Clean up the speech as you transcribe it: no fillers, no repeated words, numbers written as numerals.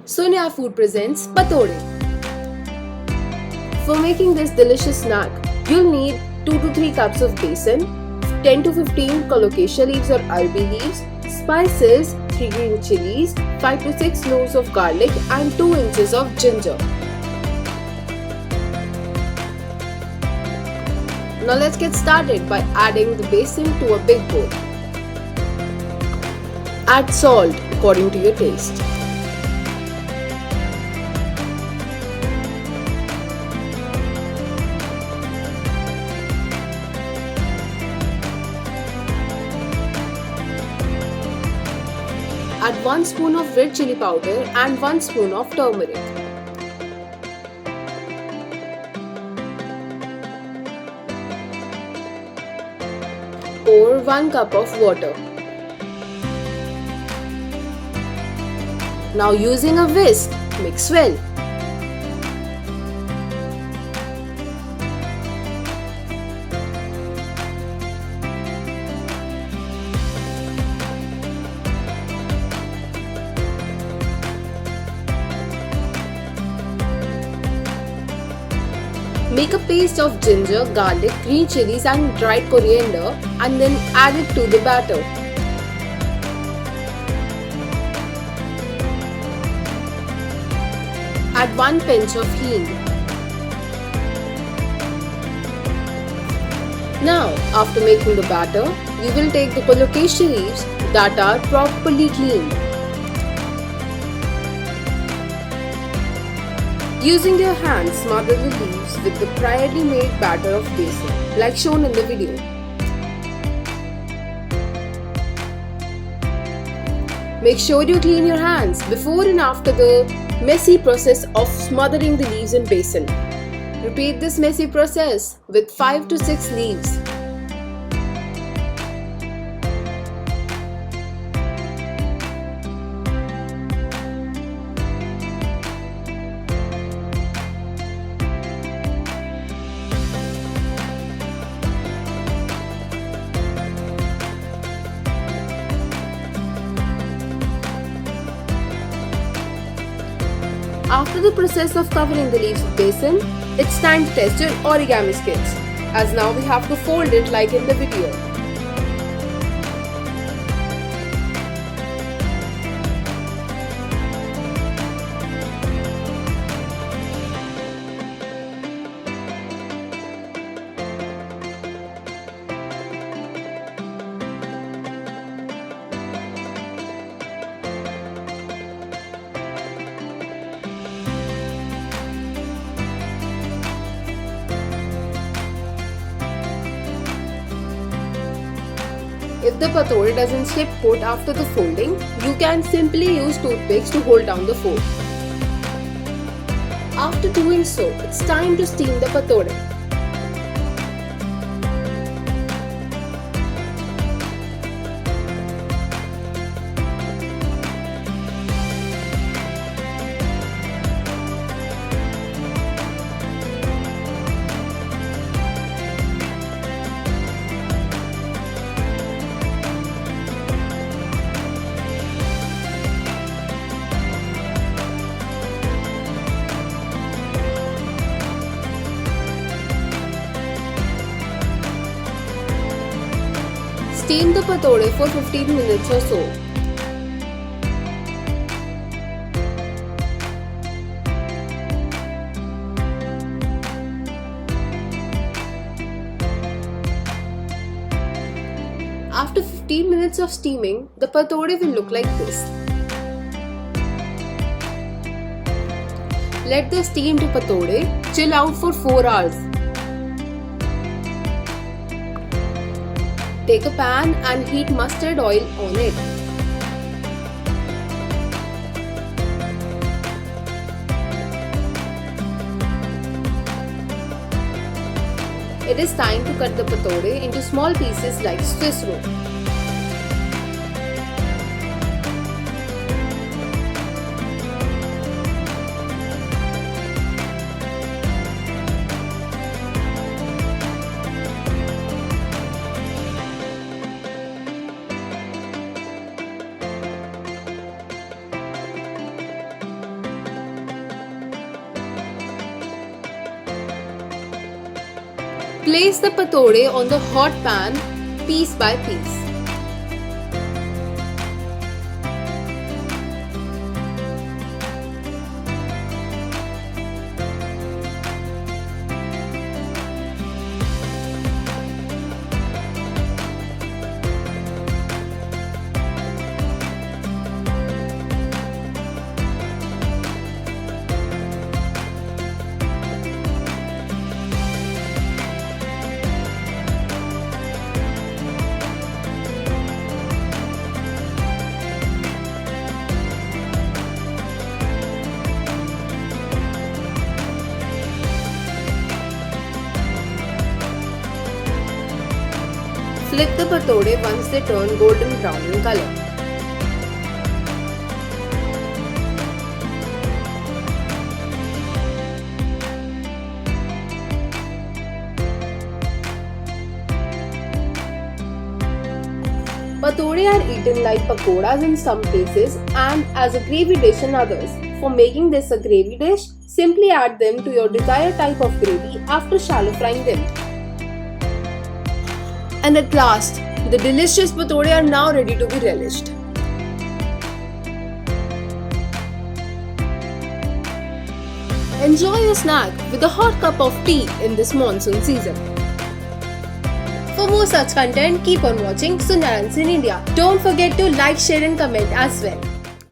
Sonia Food presents Patode. For making this delicious snack, you'll need 2 to 3 cups of besan, 10 to 15 colocasia leaves or arvi leaves, spices, 3 green chillies, 5 to 6 cloves of garlic and 2 inches of ginger. Now let's get started by adding the besan to a big bowl. Add salt according to your taste. Add 1 spoon of red chilli powder and 1 spoon of turmeric. Pour 1 cup of water. Now using a whisk, mix well. Make a paste of ginger, garlic, green chilies and dried coriander and then add it to the batter. Add 1 pinch of hing. Now, after making the batter, you will take the colocasia leaves that are properly cleaned. Using your hands, smother the leaves with the priorly made batter of besan, like shown in the video. Make sure you clean your hands before and after the messy process of smothering the leaves in besan. Repeat this messy process with 5 to 6 leaves. After the process of covering the leaves with besan, it's time to test your origami skills, as now we have to fold it like in the video. If the patode doesn't slip put after the folding, you can simply use toothpicks to hold down the fold. After doing so, it's time to steam the patode. Steam the patode for 15 minutes or so. After 15 minutes of steaming, the patode will look like this. Let the steamed patode chill out for 4 hours. Take a pan and heat mustard oil on it. It is time to cut the patode into small pieces like Swiss roll. Place the patode on the hot pan piece by piece. Flip the patode once they turn golden brown in color. Patode are eaten like pakodas in some places and as a gravy dish in others. For making this a gravy dish, simply add them to your desired type of gravy after shallow frying them. And at last, the delicious patode are now ready to be relished. Enjoy your snack with a hot cup of tea in this monsoon season. For more such content, keep on watching Sundaran's in India. Don't forget to like, share and comment as well.